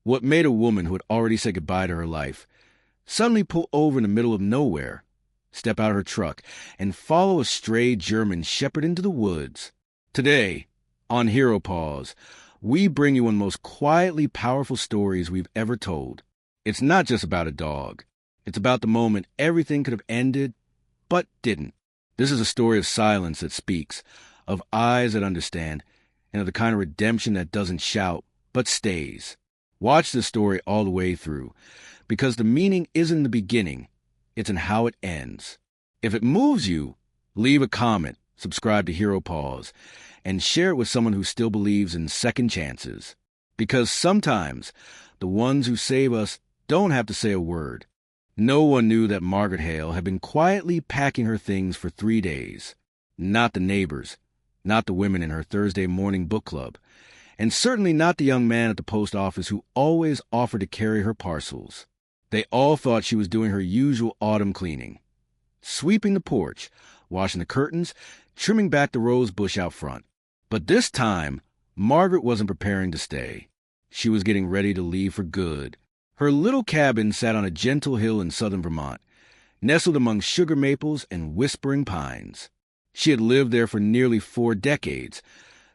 What made a woman who had already said goodbye to her life suddenly pull over in the middle of nowhere, step out of her truck, and follow a stray German shepherd into the woods? Today, on Hero Paws, we bring you one of the most quietly powerful stories we've ever told. It's not just about a dog. It's about the moment everything could have ended, but didn't. This is a story of silence that speaks, of eyes that understand, and of the kind of redemption that doesn't shout, but stays. Watch this story all the way through, because the meaning isn't in the beginning, it's in how it ends. If it moves you, leave a comment, subscribe to Hero Paws, and share it with someone who still believes in second chances. Because sometimes, the ones who save us don't have to say a word. No one knew that Margaret Hale had been quietly packing her things for 3 days. Not the neighbors, not the women in her Thursday morning book club, and certainly not the young man at the post office who always offered to carry her parcels. They all thought she was doing her usual autumn cleaning, sweeping the porch, washing the curtains, trimming back the rose bush out front. But this time, Margaret wasn't preparing to stay. She was getting ready to leave for good. Her little cabin sat on a gentle hill in southern Vermont, nestled among sugar maples and whispering pines. She had lived there for nearly 4 decades,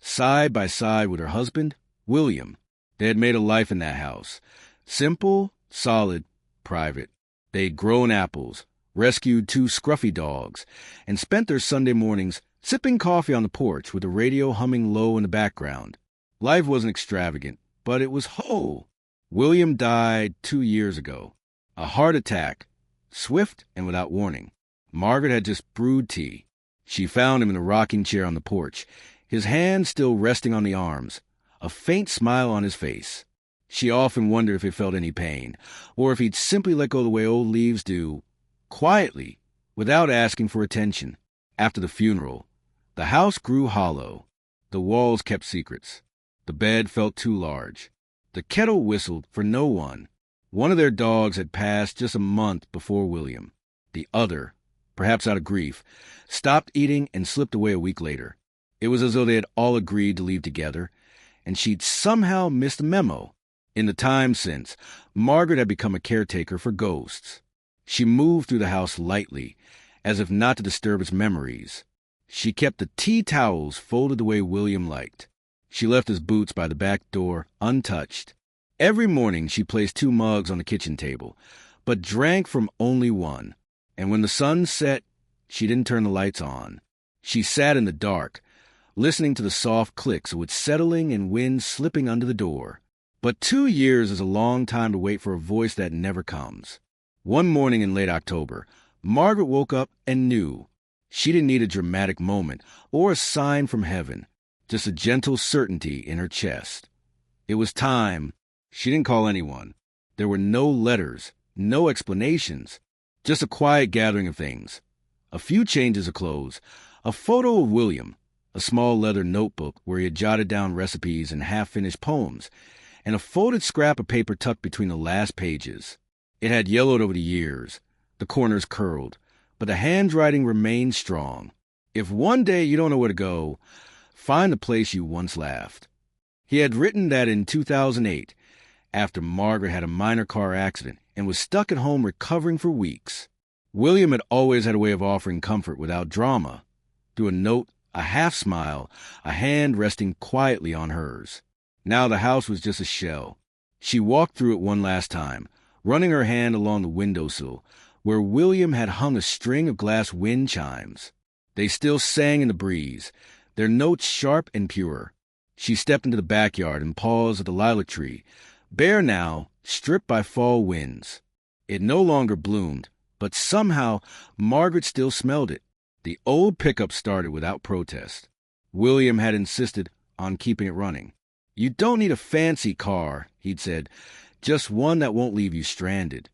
side by side with her husband, William. They had made a life in that house. Simple, solid, private. They'd grown apples, rescued 2 scruffy dogs, and spent their Sunday mornings sipping coffee on the porch with the radio humming low in the background. Life wasn't extravagant, but it was whole. William died 2 years ago. A heart attack, swift and without warning. Margaret had just brewed tea. She found him in the rocking chair on the porch, his hands still resting on the arms, a faint smile on his face. She often wondered if he felt any pain, or if he'd simply let go the way old leaves do, quietly, without asking for attention. After the funeral, the house grew hollow. The walls kept secrets. The bed felt too large. The kettle whistled for no one. One of their dogs had passed just a month before William. The other, perhaps out of grief, stopped eating and slipped away a week later. It was as though they had all agreed to leave together, and she'd somehow missed the memo. In the time since, Margaret had become a caretaker for ghosts. She moved through the house lightly, as if not to disturb its memories. She kept the tea towels folded the way William liked. She left his boots by the back door untouched. Every morning she placed 2 mugs on the kitchen table, but drank from only one. And when the sun set, she didn't turn the lights on. She sat in the dark, listening to the soft clicks of wood settling and wind slipping under the door. But 2 years is a long time to wait for a voice that never comes. One morning in late October, Margaret woke up and knew. She didn't need a dramatic moment or a sign from heaven, just a gentle certainty in her chest. It was time. She didn't call anyone. There were no letters, no explanations, just a quiet gathering of things. A few changes of clothes, a photo of William, a small leather notebook where he had jotted down recipes and half-finished poems, and a folded scrap of paper tucked between the last pages. It had yellowed over the years, the corners curled, but the handwriting remained strong. If one day you don't know where to go, find the place you once laughed. He had written that in 2008, after Margaret had a minor car accident and was stuck at home recovering for weeks. William had always had a way of offering comfort without drama. Through a note, a half-smile, a hand resting quietly on hers. Now the house was just a shell. She walked through it one last time, running her hand along the windowsill, where William had hung a string of glass wind chimes. They still sang in the breeze, their notes sharp and pure. She stepped into the backyard and paused at the lilac tree, bare now, stripped by fall winds. It no longer bloomed, but somehow Margaret still smelled it. The old pickup started without protest. William had insisted on keeping it running. "You don't need a fancy car," he'd said, "just one that won't leave you stranded."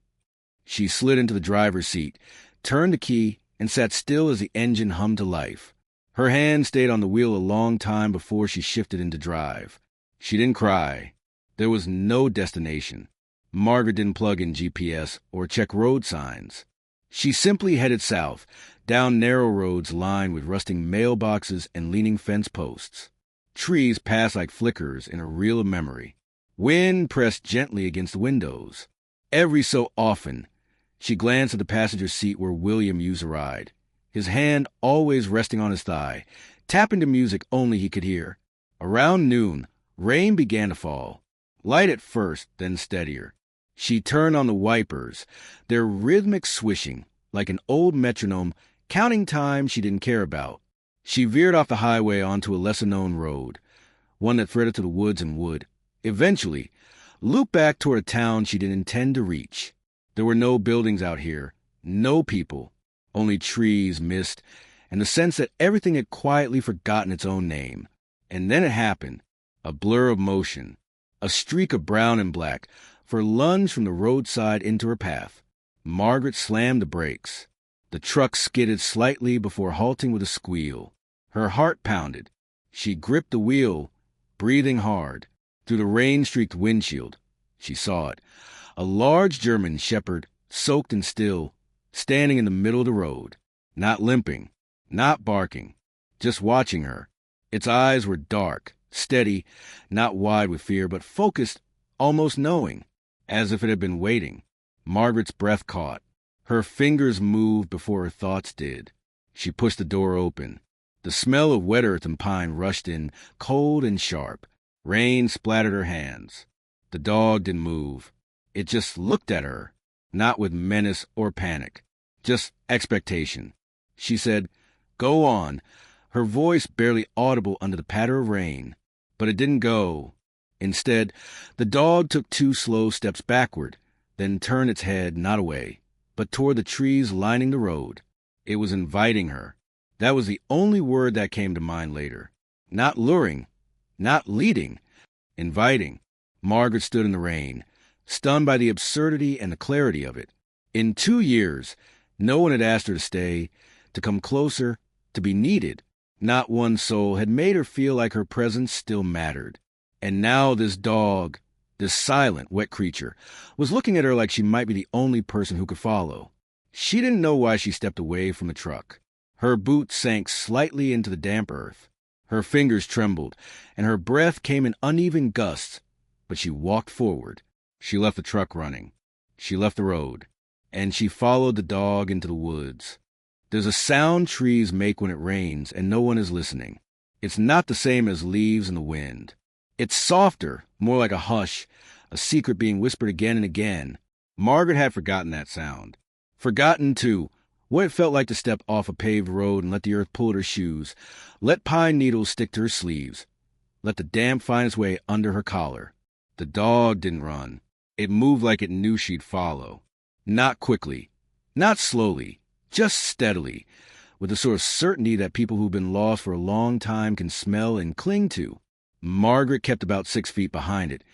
She slid into the driver's seat, turned the key, and sat still as the engine hummed to life. Her hand stayed on the wheel a long time before she shifted into drive. She didn't cry. There was no destination. Margaret didn't plug in GPS or check road signs. She simply headed south, down narrow roads lined with rusting mailboxes and leaning fence posts. Trees passed like flickers in a reel of memory. Wind pressed gently against the windows. Every so often, she glanced at the passenger seat where William used a ride, his hand always resting on his thigh, tapping to music only he could hear. Around noon, rain began to fall, light at first, then steadier. She turned on the wipers, their rhythmic swishing, like an old metronome, counting time she didn't care about. She veered off the highway onto a lesser-known road, one that threaded to the woods and wood. Eventually, looped back toward a town she didn't intend to reach. There were no buildings out here, no people, only trees, mist, and the sense that everything had quietly forgotten its own name. And then it happened, a blur of motion, a streak of brown and black, for lunged from the roadside into her path. Margaret slammed the brakes. The truck skidded slightly before halting with a squeal. Her heart pounded. She gripped the wheel, breathing hard. Through the rain-streaked windshield, she saw it. A large German shepherd, soaked and still, standing in the middle of the road, not limping, not barking, just watching her. Its eyes were dark, steady, not wide with fear, but focused, almost knowing, as if it had been waiting. Margaret's breath caught. Her fingers moved before her thoughts did. She pushed the door open. The smell of wet earth and pine rushed in, cold and sharp. Rain splattered her hands. The dog didn't move. It just looked at her, not with menace or panic, just expectation. She said, "Go on," her voice barely audible under the patter of rain. But it didn't go. Instead, the dog took 2 slow steps backward, then turned its head not away, but toward the trees lining the road. It was inviting her. That was the only word that came to mind later. Not luring, not leading, inviting. Margaret stood in the rain, stunned by the absurdity and the clarity of it. In 2 years, no one had asked her to stay, to come closer, to be needed. Not one soul had made her feel like her presence still mattered. And now this dog, this silent, wet creature, was looking at her like she might be the only person who could follow. She didn't know why she stepped away from the truck. Her boot sank slightly into the damp earth. Her fingers trembled, and her breath came in uneven gusts. But she walked forward. She left the truck running. She left the road. And she followed the dog into the woods. There's a sound trees make when it rains and no one is listening. It's not the same as leaves in the wind. It's softer, more like a hush, a secret being whispered again and again. Margaret had forgotten that sound. Forgotten, too, what it felt like to step off a paved road and let the earth pull at her shoes, let pine needles stick to her sleeves, let the damp find its way under her collar. The dog didn't run. It moved like it knew she'd follow. Not quickly, not slowly, just steadily, with the sort of certainty that people who've been lost for a long time can smell and cling to. Margaret kept about 6 feet behind it,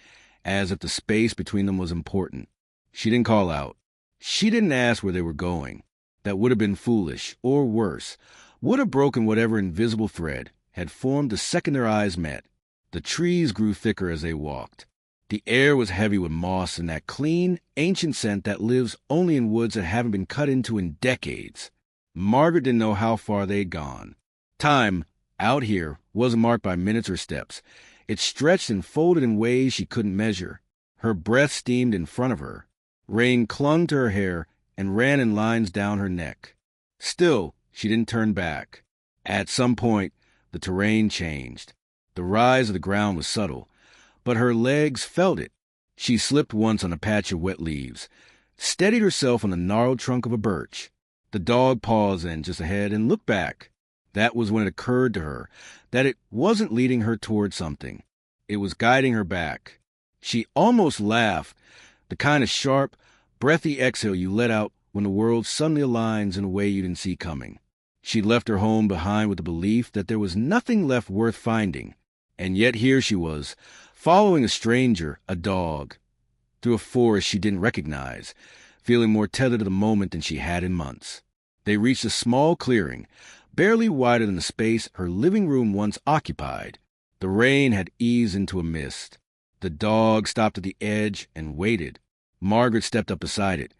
as if the space between them was important. She didn't call out. She didn't ask where they were going. That would have been foolish, or worse, would have broken whatever invisible thread had formed the second their eyes met. The trees grew thicker as they walked. The air was heavy with moss and that clean, ancient scent that lives only in woods that haven't been cut into in decades. Margaret didn't know how far they'd gone. Time, out here, wasn't marked by minutes or steps. It stretched and folded in ways she couldn't measure. Her breath steamed in front of her. Rain clung to her hair and ran in lines down her neck. Still, she didn't turn back. At some point, the terrain changed. The rise of the ground was subtle, but her legs felt it. She slipped once on a patch of wet leaves, steadied herself on the gnarled trunk of a birch. The dog paused then just ahead and looked back. That was when it occurred to her that it wasn't leading her toward something. It was guiding her back. She almost laughed, the kind of sharp, breathy exhale you let out when the world suddenly aligns in a way you didn't see coming. She'd left her home behind with the belief that there was nothing left worth finding. And yet here she was, following a stranger, a dog, through a forest she didn't recognize, feeling more tethered to the moment than she had in months. They reached a small clearing, barely wider than the space her living room once occupied. The rain had eased into a mist. The dog stopped at the edge and waited. Margaret stepped up beside it,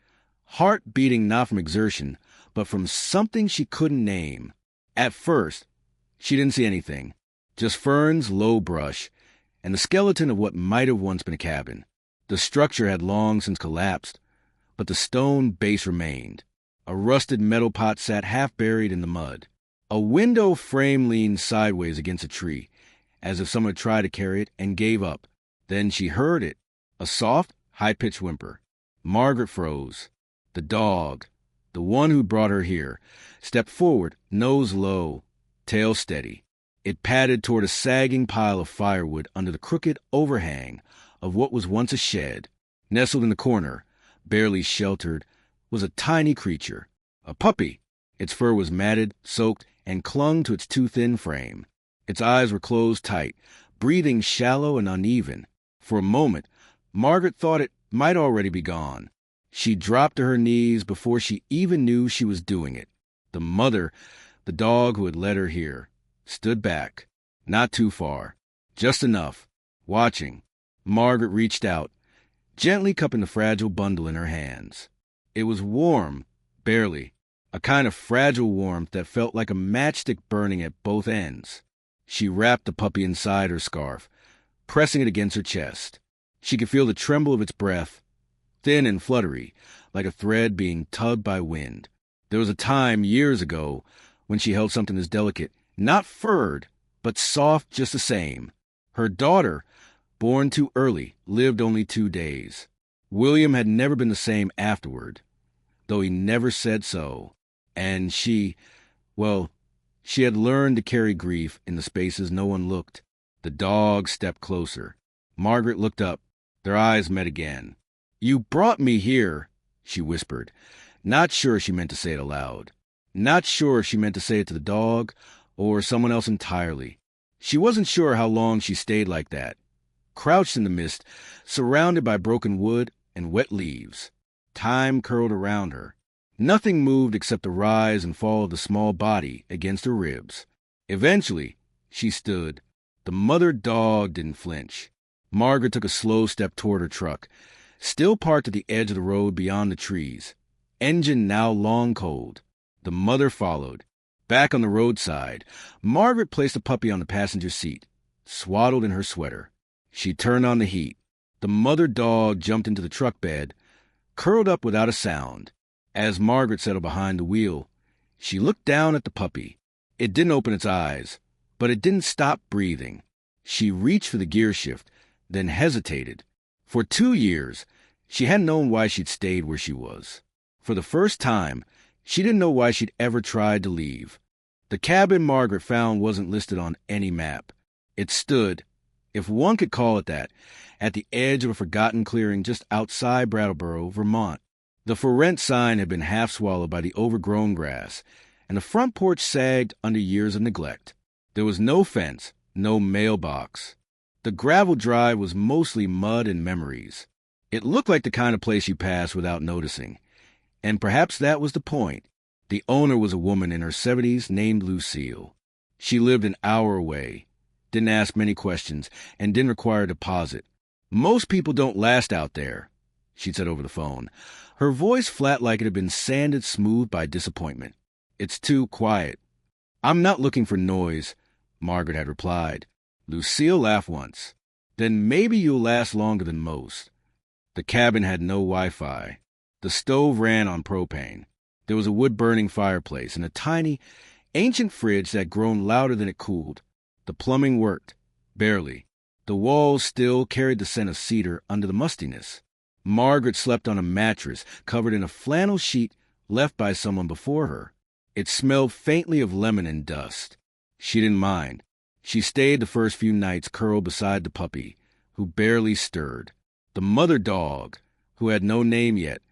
heart beating not from exertion, but from something she couldn't name. At first, she didn't see anything, just ferns, low brush, and the skeleton of what might have once been a cabin. The structure had long since collapsed, but the stone base remained. A rusted metal pot sat half buried in the mud. A window frame leaned sideways against a tree, as if someone had tried to carry it and gave up. Then she heard it, a soft, high-pitched whimper. Margaret froze. The dog, the one who brought her here, stepped forward, nose low, tail steady. It padded toward a sagging pile of firewood under the crooked overhang of what was once a shed. Nestled in the corner, barely sheltered, was a tiny creature, a puppy. Its fur was matted, soaked, and clung to its too thin frame. Its eyes were closed tight, breathing shallow and uneven. For a moment, Margaret thought it might already be gone. She dropped to her knees before she even knew she was doing it. The mother, the dog who had led her here, stood back, not too far, just enough, watching. Margaret reached out, gently cupping the fragile bundle in her hands. It was warm, barely, a kind of fragile warmth that felt like a matchstick burning at both ends. She wrapped the puppy inside her scarf, pressing it against her chest. She could feel the tremble of its breath, thin and fluttery, like a thread being tugged by wind. There was a time, years ago, when she held something as delicate, not furred, but soft just the same. Her daughter, born too early, lived only 2 days. William had never been the same afterward, though he never said so. And she had learned to carry grief in the spaces no one looked. The dog stepped closer. Margaret looked up. Their eyes met again. "You brought me here," she whispered, not sure she meant to say it aloud. Not sure if she meant to say it to the dog or someone else entirely. She wasn't sure how long she stayed like that, crouched in the mist, surrounded by broken wood and wet leaves. Time curled around her. Nothing moved except the rise and fall of the small body against her ribs. Eventually, she stood. The mother dog didn't flinch. Margaret took a slow step toward her truck, still parked at the edge of the road beyond the trees, engine now long cold. The mother followed. Back on the roadside, Margaret placed the puppy on the passenger seat, swaddled in her sweater. She turned on the heat. The mother dog jumped into the truck bed, curled up without a sound. As Margaret settled behind the wheel, she looked down at the puppy. It didn't open its eyes, but it didn't stop breathing. She reached for the gear shift, then hesitated. For 2 years, she hadn't known why she'd stayed where she was. For the first time, she didn't know why she'd ever tried to leave. The cabin Margaret found wasn't listed on any map. It stood, if one could call it that, at the edge of a forgotten clearing just outside Brattleboro, Vermont. The for rent sign had been half swallowed by the overgrown grass, and the front porch sagged under years of neglect. There was no fence, no mailbox. The gravel drive was mostly mud and memories. It looked like the kind of place you pass without noticing. And perhaps that was the point. The owner was a woman in her 70s named Lucille. She lived an hour away, didn't ask many questions, and didn't require a deposit. "Most people don't last out there," she said over the phone, her voice flat like it had been sanded smooth by disappointment. "It's too quiet." "I'm not looking for noise," Margaret had replied. Lucille laughed once. "Then maybe you'll last longer than most." The cabin had no Wi-Fi. The stove ran on propane. There was a wood-burning fireplace and a tiny, ancient fridge that had grown louder than it cooled. The plumbing worked, barely. The walls still carried the scent of cedar under the mustiness. Margaret slept on a mattress covered in a flannel sheet left by someone before her. It smelled faintly of lemon and dust. She didn't mind. She stayed the first few nights curled beside the puppy, who barely stirred. The mother dog, who had no name yet,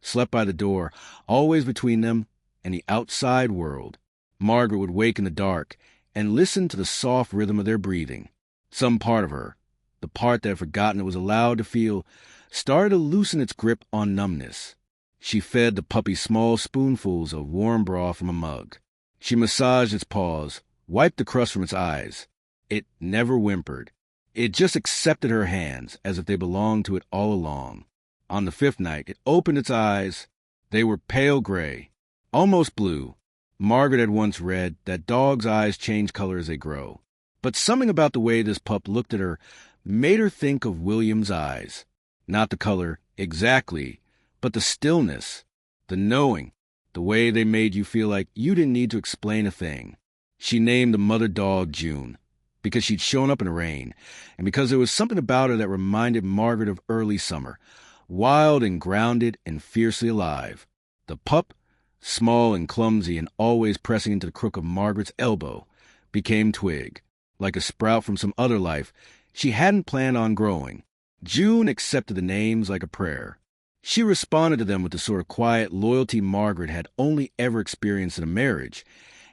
slept by the door, always between them and the outside world. Margaret would wake in the dark and listen to the soft rhythm of their breathing. Some part of her, the part that had forgotten it was allowed to feel, started to loosen its grip on numbness. She fed the puppy small spoonfuls of warm broth from a mug. She massaged its paws, wiped the crust from its eyes. It never whimpered. It just accepted her hands as if they belonged to it all along. On the 5th night, it opened its eyes. They were pale gray, almost blue. Margaret had once read that dogs' eyes change color as they grow. But something about the way this pup looked at her made her think of William's eyes. Not the color, exactly, but the stillness, the knowing, the way they made you feel like you didn't need to explain a thing. She named the mother dog June, because she'd shown up in the rain, and because there was something about her that reminded Margaret of early summer, wild and grounded and fiercely alive. The pup, small and clumsy and always pressing into the crook of Margaret's elbow, became Twig, like a sprout from some other life she hadn't planned on growing. June accepted the names like a prayer. She responded to them with the sort of quiet loyalty Margaret had only ever experienced in a marriage,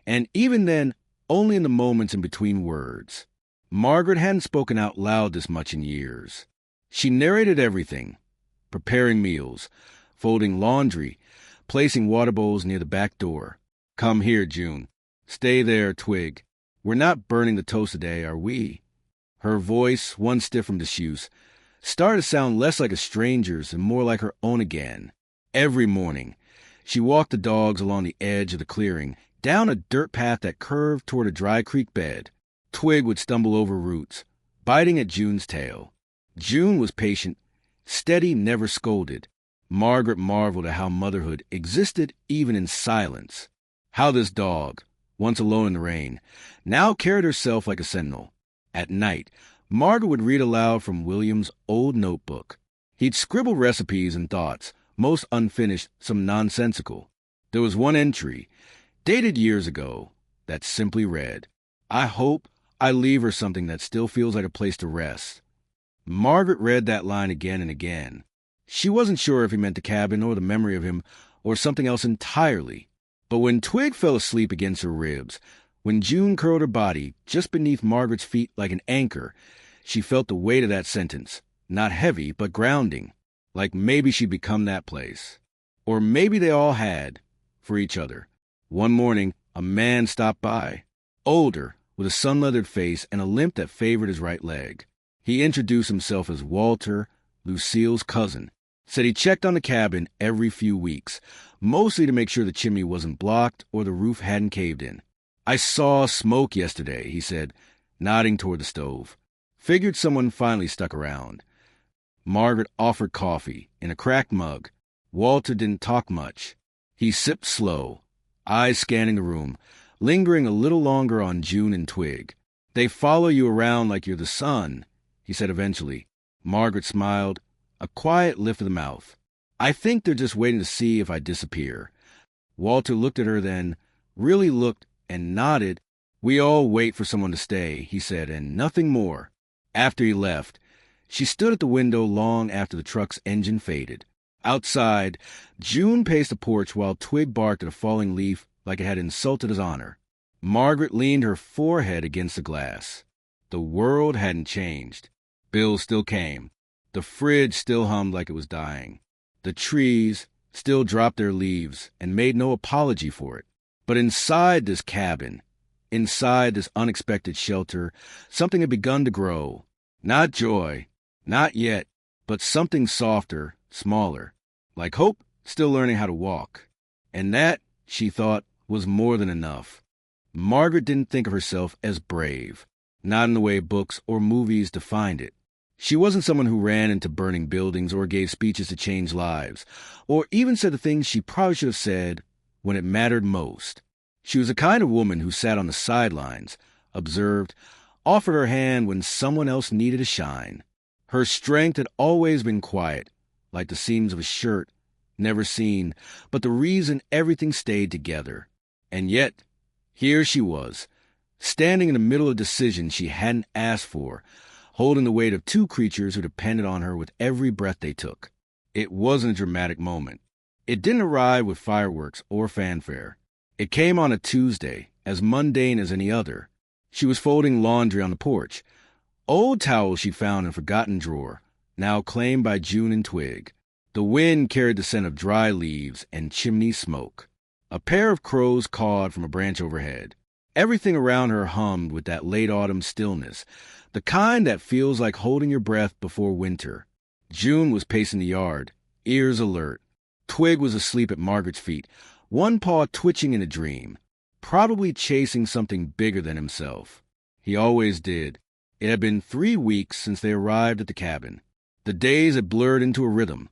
and even then, only in the moments in between words. Margaret hadn't spoken out loud this much in years. She narrated everything, preparing meals, folding laundry, placing water bowls near the back door. "Come here, June. Stay there, Twig. We're not burning the toast today, are we?" Her voice, one stiff from disuse, started to sound less like a stranger's and more like her own again. Every morning, she walked the dogs along the edge of the clearing, down a dirt path that curved toward a dry creek bed. Twig would stumble over roots, biting at June's tail. June was patient, steady, never scolded. Margaret marveled at how motherhood existed even in silence. How this dog, once alone in the rain, now carried herself like a sentinel. At night, Margaret would read aloud from William's old notebook. He'd scribble recipes and thoughts, most unfinished, some nonsensical. There was one entry, dated years ago, that simply read, "I hope I leave her something that still feels like a place to rest." Margaret read that line again and again. She wasn't sure if he meant the cabin or the memory of him or something else entirely. But when Twig fell asleep against her ribs, when June curled her body just beneath Margaret's feet like an anchor, she felt the weight of that sentence, not heavy, but grounding, like maybe she'd become that place. Or maybe they all had, for each other. One morning, a man stopped by, older, with a sun-leathered face and a limp that favored his right leg. He introduced himself as Walter, Lucille's cousin. Said he checked on the cabin every few weeks, mostly to make sure the chimney wasn't blocked or the roof hadn't caved in. "I saw smoke yesterday," he said, nodding toward the stove. Figured someone finally stuck around. Margaret offered coffee in a cracked mug. Walter didn't talk much. He sipped slow, eyes scanning the room, lingering a little longer on June and Twig. "They follow you around like you're the sun," he said eventually. Margaret smiled, a quiet lift of the mouth. "I think they're just waiting to see if I disappear." Walter looked at her then, really looked and nodded. "We all wait for someone to stay," he said, and nothing more. After he left, she stood at the window long after the truck's engine faded. Outside, June paced the porch while Twig barked at a falling leaf like it had insulted his honor. Margaret leaned her forehead against the glass. The world hadn't changed. Bills still came. The fridge still hummed like it was dying. The trees still dropped their leaves and made no apology for it. But inside this cabin, inside this unexpected shelter, something had begun to grow. Not joy, not yet, but something softer, smaller, like hope still learning how to walk. And that, she thought, was more than enough. Margaret didn't think of herself as brave, not in the way books or movies defined it. She wasn't someone who ran into burning buildings or gave speeches to change lives, or even said the things she probably should have said when it mattered most. She was the kind of woman who sat on the sidelines, observed, offered her hand when someone else needed a shine. Her strength had always been quiet, like the seams of a shirt, never seen, but the reason everything stayed together. And yet, here she was, standing in the middle of a decision she hadn't asked for, holding the weight of two creatures who depended on her with every breath they took. It wasn't a dramatic moment. It didn't arrive with fireworks or fanfare. It came on a Tuesday, as mundane as any other. She was folding laundry on the porch. Old towels she found in a forgotten drawer, now claimed by June and Twig. The wind carried the scent of dry leaves and chimney smoke. A pair of crows cawed from a branch overhead. Everything around her hummed with that late autumn stillness, the kind that feels like holding your breath before winter. June was pacing the yard, ears alert. Twig was asleep at Margaret's feet, one paw twitching in a dream, probably chasing something bigger than himself. He always did. It had been 3 weeks since they arrived at the cabin. The days had blurred into a rhythm.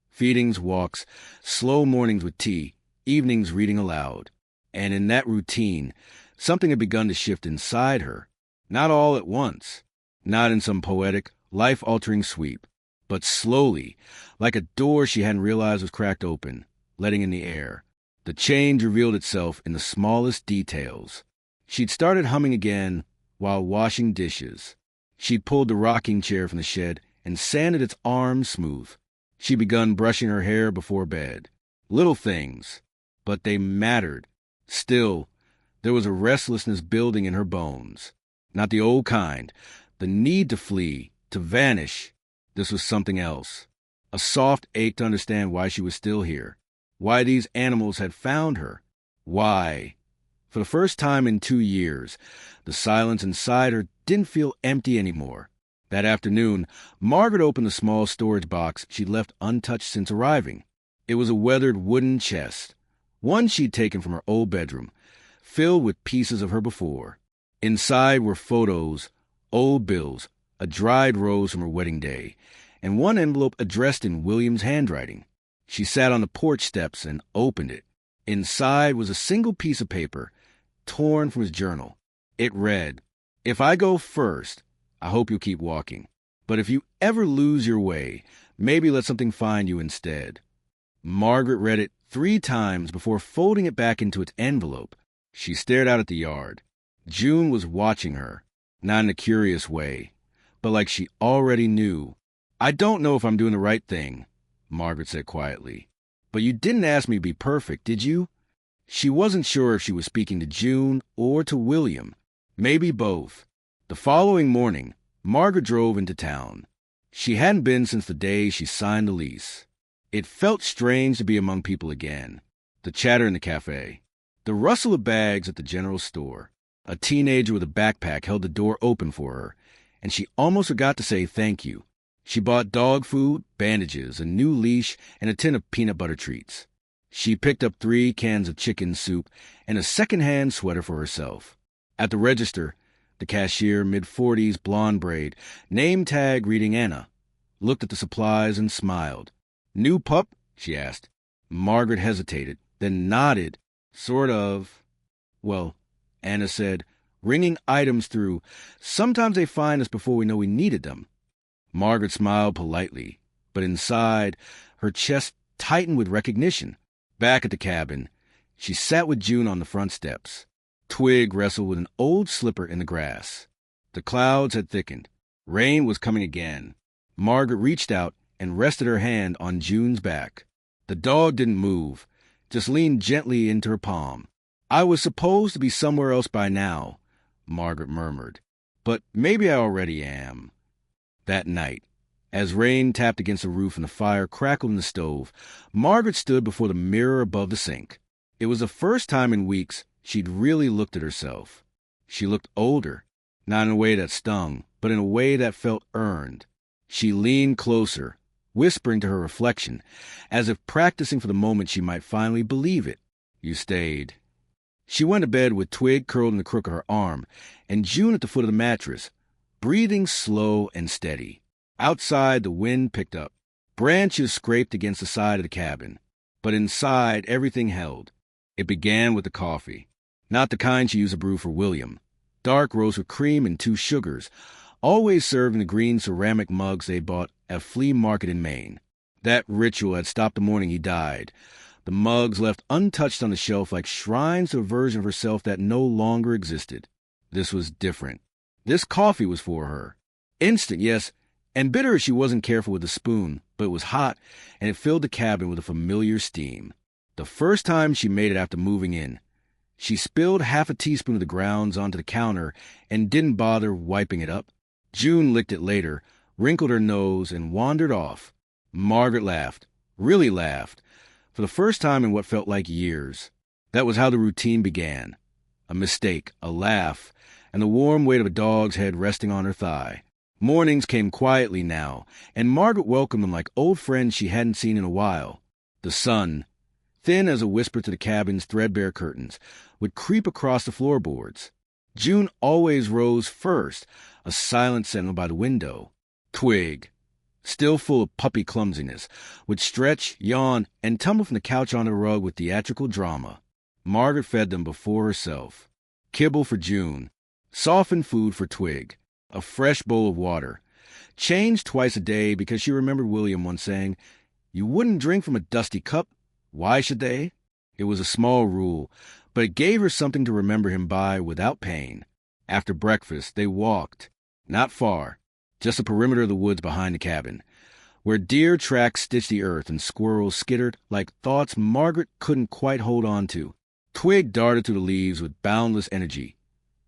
Feedings, walks, slow mornings with tea, evenings reading aloud. And in that routine, something had begun to shift inside her. Not all at once, not in some poetic, life-altering sweep, but slowly, like a door she hadn't realized was cracked open, letting in the air. The change revealed itself in the smallest details. She'd started humming again while washing dishes. She'd pulled the rocking chair from the shed and sanded its arms smooth. She'd begun brushing her hair before bed. Little things, but they mattered. Still, there was a restlessness building in her bones. Not the old kind, the need to flee, to vanish. This was something else. A soft ache to understand why she was still here. Why these animals had found her. Why? For the first time in 2 years, the silence inside her didn't feel empty anymore. That afternoon, Margaret opened the small storage box she'd left untouched since arriving. It was a weathered wooden chest, one she'd taken from her old bedroom, filled with pieces of her before. Inside were photos, old bills, a dried rose from her wedding day, and one envelope addressed in William's handwriting. She sat on the porch steps and opened it. Inside was a single piece of paper, torn from his journal. It read, "If I go first, I hope you'll keep walking. But if you ever lose your way, maybe let something find you instead." Margaret read it 3 times before folding it back into its envelope. She stared out at the yard. June was watching her, not in a curious way, but like she already knew. "I don't know if I'm doing the right thing," Margaret said quietly. "But you didn't ask me to be perfect, did you?" She wasn't sure if she was speaking to June or to William. Maybe both. The following morning, Margaret drove into town. She hadn't been since the day she signed the lease. It felt strange to be among people again. The chatter in the cafe. The rustle of bags at the general store. A teenager with a backpack held the door open for her, and she almost forgot to say thank you. She bought dog food, bandages, a new leash, and a tin of peanut butter treats. She picked up 3 cans of chicken soup and a second-hand sweater for herself. At the register, the cashier, mid-40s, blonde braid, name tag reading Anna, looked at the supplies and smiled. "New pup?" she asked. Margaret hesitated, then nodded. "Sort of." "Well," Anna said, ringing items through. "Sometimes they find us before we know we needed them." Margaret smiled politely, but inside, her chest tightened with recognition. Back at the cabin, she sat with June on the front steps. Twig wrestled with an old slipper in the grass. The clouds had thickened. Rain was coming again. Margaret reached out and rested her hand on June's back. The dog didn't move, just leaned gently into her palm. "I was supposed to be somewhere else by now," Margaret murmured. "But maybe I already am." That night, as rain tapped against the roof and the fire crackled in the stove, Margaret stood before the mirror above the sink. It was the first time in weeks she'd really looked at herself. She looked older, not in a way that stung, but in a way that felt earned. She leaned closer, whispering to her reflection, as if practicing for the moment she might finally believe it. "You stayed." She went to bed with Twig curled in the crook of her arm, and June at the foot of the mattress, breathing slow and steady. Outside, the wind picked up. Branches scraped against the side of the cabin. But inside, everything held. It began with the coffee. Not the kind she used to brew for William. Dark roast with cream and 2 sugars, always served in the green ceramic mugs they bought at a flea market in Maine. That ritual had stopped the morning he died. The mugs left untouched on the shelf like shrines to a version of herself that no longer existed. This was different. This coffee was for her. Instant, yes, and bitter if she wasn't careful with the spoon, but it was hot, and it filled the cabin with a familiar steam. The first time she made it after moving in, she spilled half a teaspoon of the grounds onto the counter and didn't bother wiping it up. June licked it later, wrinkled her nose, and wandered off. Margaret laughed, really laughed, for the first time in what felt like years. That was how the routine began. A mistake, a laugh, and the warm weight of a dog's head resting on her thigh. Mornings came quietly now, and Margaret welcomed them like old friends she hadn't seen in a while. The sun, thin as a whisper to the cabin's threadbare curtains, would creep across the floorboards. June always rose first, a silent sentinel by the window. Twig, still full of puppy clumsiness, would stretch, yawn, and tumble from the couch onto the rug with theatrical drama. Margaret fed them before herself. Kibble for June, softened food for Twig, a fresh bowl of water. Changed twice a day because she remembered William once saying, "You wouldn't drink from a dusty cup. Why should they?" It was a small rule, but it gave her something to remember him by without pain. After breakfast, they walked. Not far, just the perimeter of the woods behind the cabin, where deer tracks stitched the earth and squirrels skittered like thoughts Margaret couldn't quite hold on to. Twig darted through the leaves with boundless energy,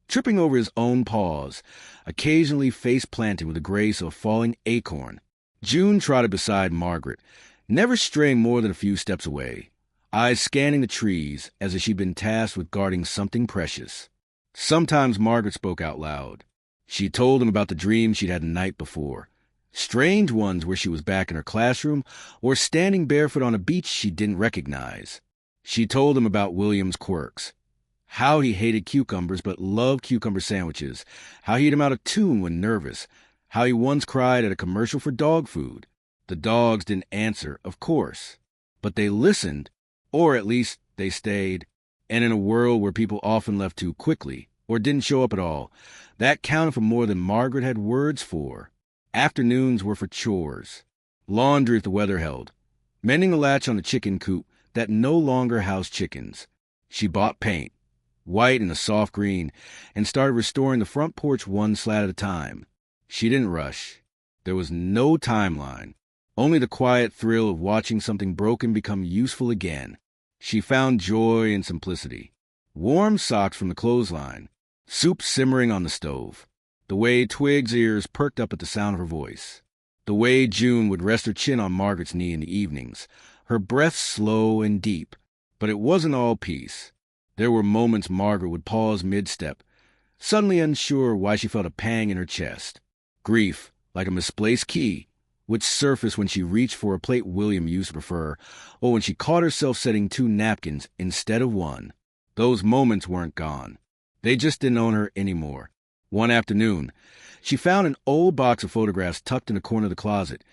tripping over his own paws, occasionally face-planting with the grace of a falling acorn. June trotted beside Margaret, never straying more than a few steps away, eyes scanning the trees as if she'd been tasked with guarding something precious. Sometimes Margaret spoke out loud. She told him about the dreams she'd had the night before, strange ones where she was back in her classroom or standing barefoot on a beach she didn't recognize. She told him about William's quirks, how he hated cucumbers but loved cucumber sandwiches, how he had him out of tune when nervous, how he once cried at a commercial for dog food. The dogs didn't answer, of course, but they listened, or at least they stayed. And in a world where people often left too quickly or didn't show up at all, that counted for more than Margaret had words for. Afternoons were for chores, laundry if the weather held, mending the latch on the chicken coop that no longer housed chickens. She bought paint, white and a soft green, and started restoring the front porch one slat at a time. She didn't rush. There was no timeline, only the quiet thrill of watching something broken become useful again. She found joy in simplicity. Warm socks from the clothesline, soup simmering on the stove, the way Twig's ears perked up at the sound of her voice, the way June would rest her chin on Margaret's knee in the evenings, her breath slow and deep. But it wasn't all peace. There were moments Margaret would pause mid-step, suddenly unsure why she felt a pang in her chest. Grief, like a misplaced key, would surface when she reached for a plate William used to prefer, or when she caught herself setting 2 napkins instead of 1. Those moments weren't gone. They just didn't own her anymore. One afternoon, she found an old box of photographs tucked in a corner of the closet,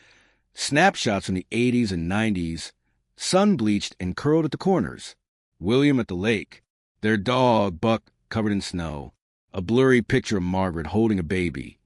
snapshots from the 80s and 90s, sun-bleached and curled at the corners. William at the lake, their dog, Buck, covered in snow, a blurry picture of Margaret holding a baby,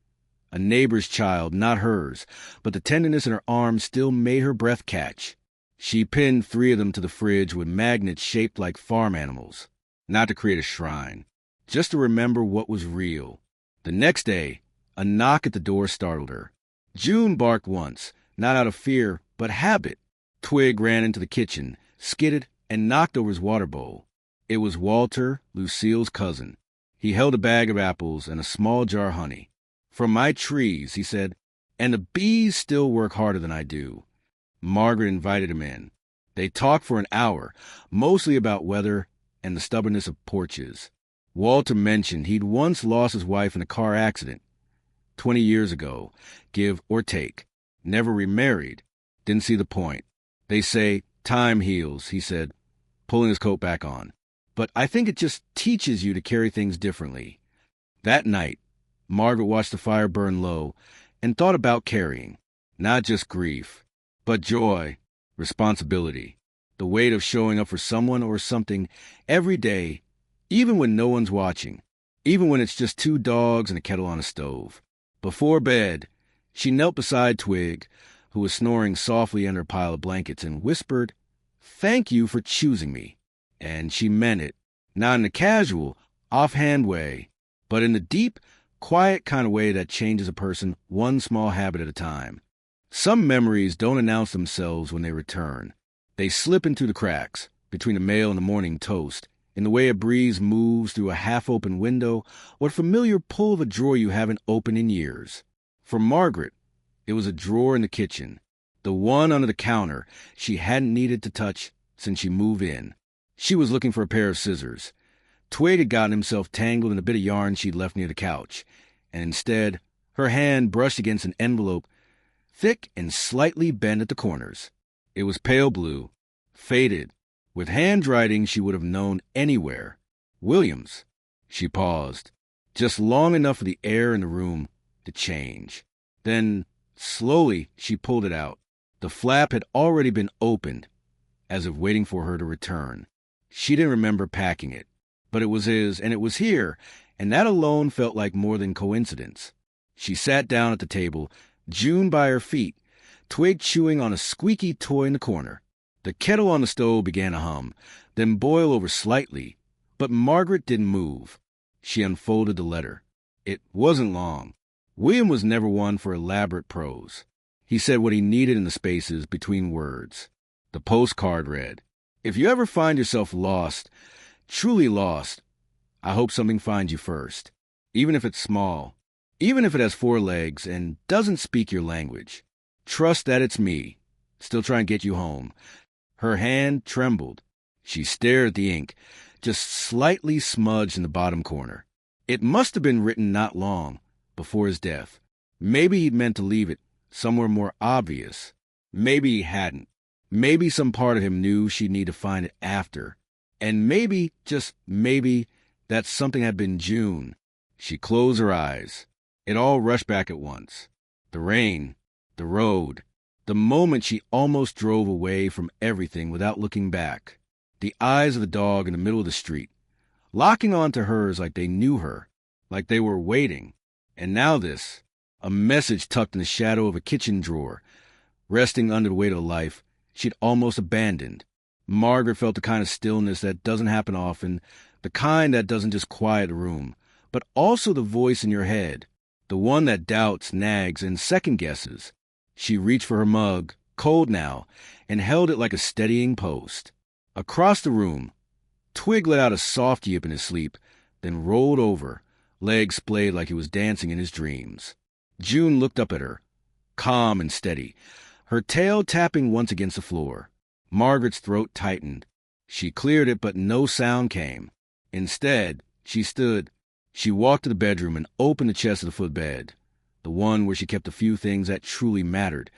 a neighbor's child, not hers, but the tenderness in her arms still made her breath catch. She pinned 3 of them to the fridge with magnets shaped like farm animals, not to create a shrine, just to remember what was real. The next day, a knock at the door startled her. June barked once, not out of fear, but habit. Twig ran into the kitchen, skidded, and knocked over his water bowl. It was Walter, Lucille's cousin. He held a bag of apples and a small jar of honey. "From my trees," he said, "and the bees still work harder than I do." Margaret invited him in. They talked for an hour, mostly about weather and the stubbornness of porches. Walter mentioned he'd once lost his wife in a car accident 20 years ago, give or take. Never remarried. Didn't see the point. "They say time heals," he said, pulling his coat back on. "But I think it just teaches you to carry things differently." That night, Margaret watched the fire burn low and thought about carrying, not just grief, but joy, responsibility, the weight of showing up for someone or something every day, even when no one's watching, even when it's just 2 dogs and a kettle on a stove. Before bed, she knelt beside Twig, who was snoring softly under a pile of blankets, and whispered, "Thank you for choosing me." And she meant it, not in a casual, offhand way, but in the deep, quiet kind of way that changes a person one small habit at a time. Some memories don't announce themselves when they return. They slip in through the cracks, between the mail and the morning toast, in the way a breeze moves through a half-open window or the familiar pull of a drawer you haven't opened in years. For Margaret, it was a drawer in the kitchen, the one under the counter she hadn't needed to touch since she moved in. She was looking for a pair of scissors. Twig had gotten himself tangled in a bit of yarn she'd left near the couch, and instead, her hand brushed against an envelope, thick and slightly bent at the corners. It was pale blue, faded, with handwriting she would have known anywhere. William's. She paused. just long enough for the air in the room to change. Then, slowly, she pulled it out. The flap had already been opened, as if waiting for her to return. She didn't remember packing it, but it was his, and it was here, and that alone felt like more than coincidence. She sat down at the table, June by her feet, Twig chewing on a squeaky toy in the corner. The kettle on the stove began to hum, then boil over slightly, but Margaret didn't move. She unfolded the letter. It wasn't long. William was never one for elaborate prose. He said what he needed in the spaces between words. The postcard read, "If you ever find yourself lost, truly lost, I hope something finds you first, even if it's small, even if it has 4 legs and doesn't speak your language. Trust that it's me, still trying to get you home." Her hand trembled. She stared at the ink, just slightly smudged in the bottom corner. It must have been written not long before his death. Maybe he'd meant to leave it somewhere more obvious. Maybe he hadn't. Maybe some part of him knew she'd need to find it after. And maybe, just maybe, that something had been June. She closed her eyes. It all rushed back at once. The rain, the road, the moment she almost drove away from everything without looking back. The eyes of the dog in the middle of the street, locking onto hers like they knew her, like they were waiting. And now this, a message tucked in the shadow of a kitchen drawer, resting under the weight of life she'd almost abandoned. Margaret felt the kind of stillness that doesn't happen often, the kind that doesn't just quiet a room, but also the voice in your head, the one that doubts, nags, and second-guesses. She reached for her mug, cold now, and held it like a steadying post. Across the room, Twig let out a soft yip in his sleep, then rolled over, legs splayed like he was dancing in his dreams. June looked up at her, calm and steady, her tail tapping once against the floor. Margaret's throat tightened. She cleared it, but no sound came. Instead, she stood. She walked to the bedroom and opened the chest of the footbed, the one where she kept a few things that truly mattered.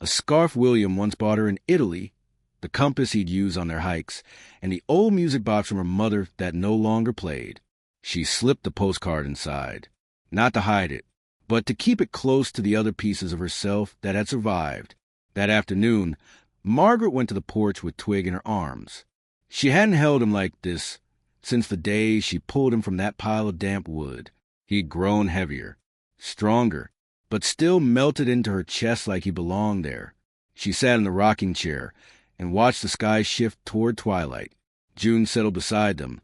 A scarf William once bought her in Italy, the compass he'd used on their hikes, and the old music box from her mother that no longer played. She slipped the postcard inside, not to hide it, but to keep it close to the other pieces of herself that had survived. That afternoon, Margaret went to the porch with Twig in her arms. She hadn't held him like this since the day she pulled him from that pile of damp wood. He'd grown heavier, stronger, but still melted into her chest like he belonged there. She sat in the rocking chair and watched the sky shift toward twilight. June settled beside them,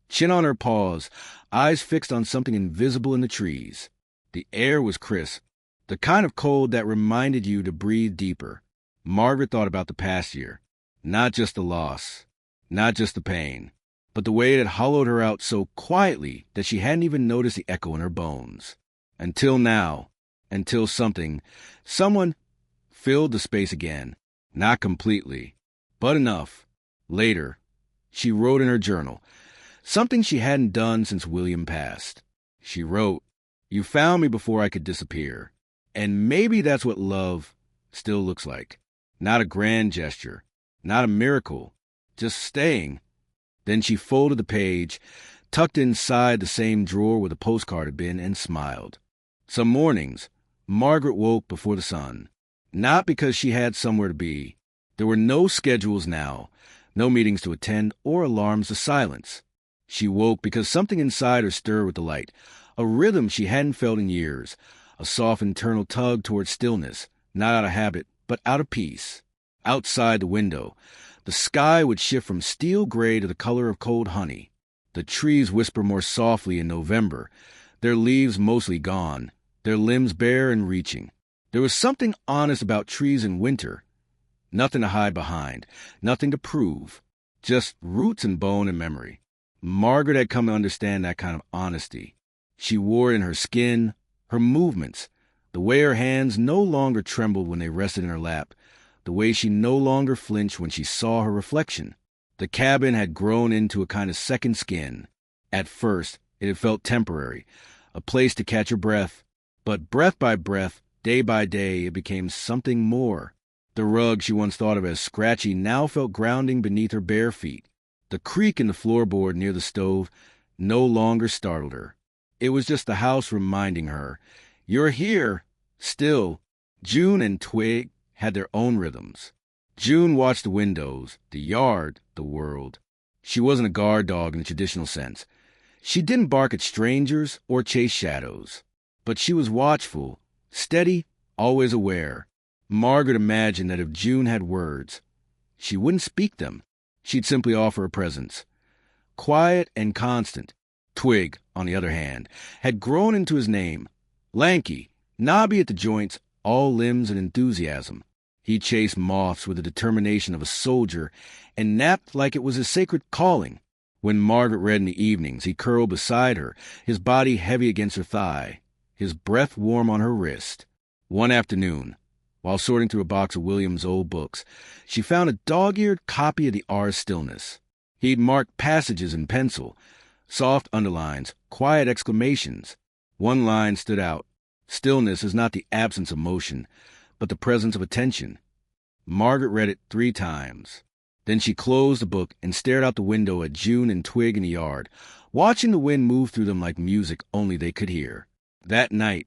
chin on her paws, eyes fixed on something invisible in the trees. The air was crisp, the kind of cold that reminded you to breathe deeper. Margaret thought about the past year, not just the loss, not just the pain, but the way it had hollowed her out so quietly that she hadn't even noticed the echo in her bones. Until now, until someone filled the space again. Not completely, but enough. Later, she wrote in her journal, something she hadn't done since William passed. She wrote, "You found me before I could disappear." And maybe that's what love still looks like. Not a grand gesture, not a miracle, just staying. Then she folded the page, tucked inside the same drawer where the postcard had been, and smiled. Some mornings, Margaret woke before the sun. Not because she had somewhere to be. There were no schedules now, no meetings to attend or alarms to silence. She woke because something inside her stirred with the light, a rhythm she hadn't felt in years, a soft internal tug toward stillness, not out of habit, but out of peace. Outside the window, the sky would shift from steel gray to the color of cold honey. The trees whisper more softly in November, their leaves mostly gone, their limbs bare and reaching. There was something honest about trees in winter. Nothing to hide behind, nothing to prove, just roots and bone and memory. Margaret had come to understand that kind of honesty. She wore it in her skin, her movements, the way her hands no longer trembled when they rested in her lap, the way she no longer flinched when she saw her reflection. The cabin had grown into a kind of second skin. At first, it had felt temporary, a place to catch her breath. But breath by breath, day by day, it became something more. The rug she once thought of as scratchy now felt grounding beneath her bare feet. The creak in the floorboard near the stove no longer startled her. It was just the house reminding her, "You're here." Still, June and Twig had their own rhythms. June watched the windows, the yard, the world. She wasn't a guard dog in the traditional sense. She didn't bark at strangers or chase shadows. But she was watchful, steady, always aware. Margaret imagined that if June had words, she wouldn't speak them. She'd simply offer a presence. Quiet and constant. Twig, on the other hand, had grown into his name. Lanky, knobby at the joints, all limbs and enthusiasm. He chased moths with the determination of a soldier and napped like it was his sacred calling. When Margaret read in the evenings, he curled beside her, his body heavy against her thigh, his breath warm on her wrist. One afternoon, while sorting through a box of William's old books, she found a dog-eared copy of the Ars Stillness. He'd marked passages in pencil, soft underlines, quiet exclamations. One line stood out. "Stillness is not the absence of motion, but the presence of attention." Margaret read it 3 times. Then she closed the book and stared out the window at June and Twig in the yard, watching the wind move through them like music only they could hear. That night,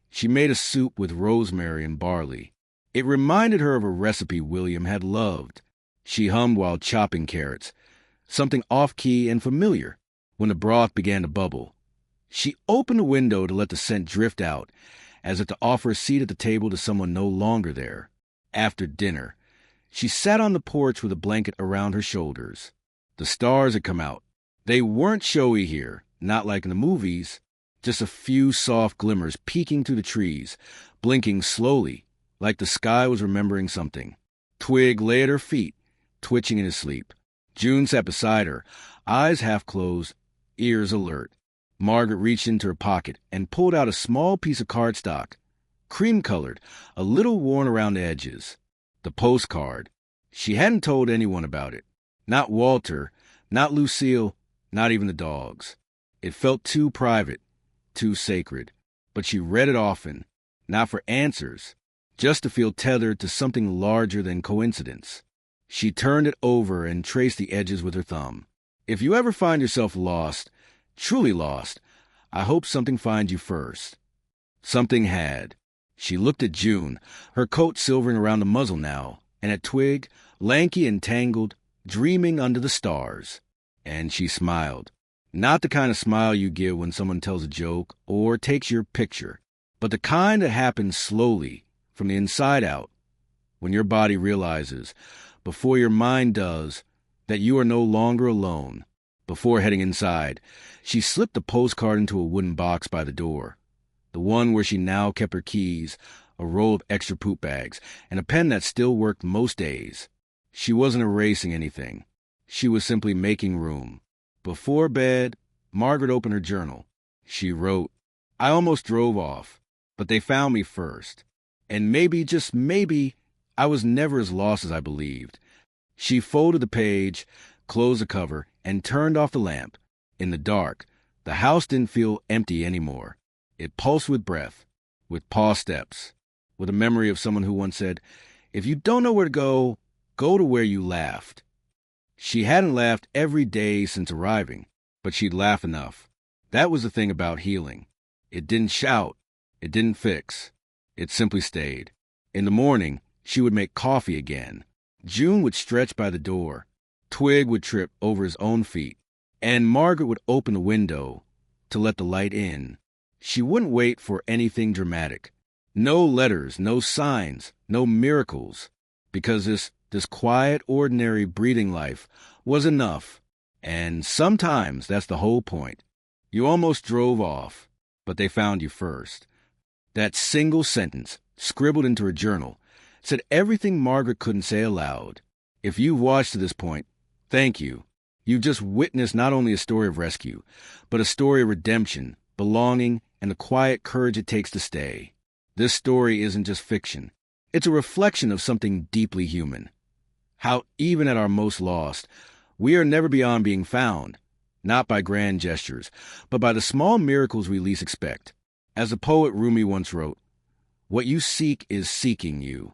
she made a soup with rosemary and barley. It reminded her of a recipe William had loved. She hummed while chopping carrots, something off-key and familiar. When the broth began to bubble, she opened the window to let the scent drift out, as if to offer a seat at the table to someone no longer there. After dinner, she sat on the porch with a blanket around her shoulders. The stars had come out. They weren't showy here, not like in the movies, just a few soft glimmers peeking through the trees, blinking slowly, like the sky was remembering something. Twig lay at her feet, twitching in his sleep. June sat beside her, eyes half closed, ears alert. Margaret reached into her pocket and pulled out a small piece of cardstock, cream-colored, a little worn around the edges. The postcard. She hadn't told anyone about it. Not Walter, not Lucille, not even the dogs. It felt too private, too sacred. But she read it often, not for answers, just to feel tethered to something larger than coincidence. She turned it over and traced the edges with her thumb. If you ever find yourself lost, truly lost, I hope something finds you first. Something had. She looked at June, her coat silvering around the muzzle now, and at Twig, lanky and tangled, dreaming under the stars. And she smiled. Not the kind of smile you give when someone tells a joke or takes your picture, but the kind that happens slowly, from the inside out, when your body realizes, before your mind does, that you are no longer alone. Before heading inside, she slipped the postcard into a wooden box by the door, the one where she now kept her keys, a roll of extra poop bags, and a pen that still worked most days. She wasn't erasing anything. She was simply making room. Before bed, Margaret opened her journal. She wrote, "I almost drove off, but they found me first. And maybe, just maybe, I was never as lost as I believed." She folded the page, closed the cover, and turned off the lamp. In the dark, the house didn't feel empty anymore. It pulsed with breath, with paw steps, with a memory of someone who once said, "If you don't know where to go to where you laughed." She hadn't laughed every day since arriving, but she'd laugh enough. That was the thing about healing. It didn't shout. It didn't fix. It simply stayed. In the morning, she would make coffee again. June would stretch by the door. Twig would trip over his own feet. And Margaret would open the window to let the light in. She wouldn't wait for anything dramatic. No letters, no signs, no miracles. Because this quiet, ordinary breathing life was enough. And sometimes that's the whole point. You almost drove off, but they found you first. That single sentence, scribbled into her journal, said everything Margaret couldn't say aloud. If you've watched to this point, thank you. You've just witnessed not only a story of rescue, but a story of redemption, belonging, and the quiet courage it takes to stay. This story isn't just fiction. It's a reflection of something deeply human. How even at our most lost, we are never beyond being found, not by grand gestures, but by the small miracles we least expect. As the poet Rumi once wrote, "What you seek is seeking you."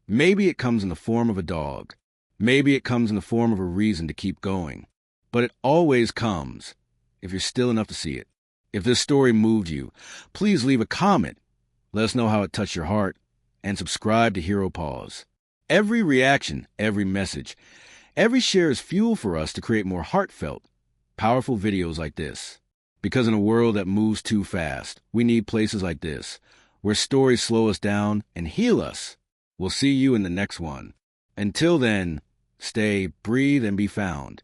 Maybe it comes in the form of a dog. Maybe it comes in the form of a reason to keep going. But it always comes, if you're still enough to see it. If this story moved you, please leave a comment. Let us know how it touched your heart, and subscribe to Hero Paws. Every reaction, every message, every share is fuel for us to create more heartfelt, powerful videos like this. Because in a world that moves too fast, we need places like this, where stories slow us down and heal us. We'll see you in the next one. Until then, stay, breathe, and be found.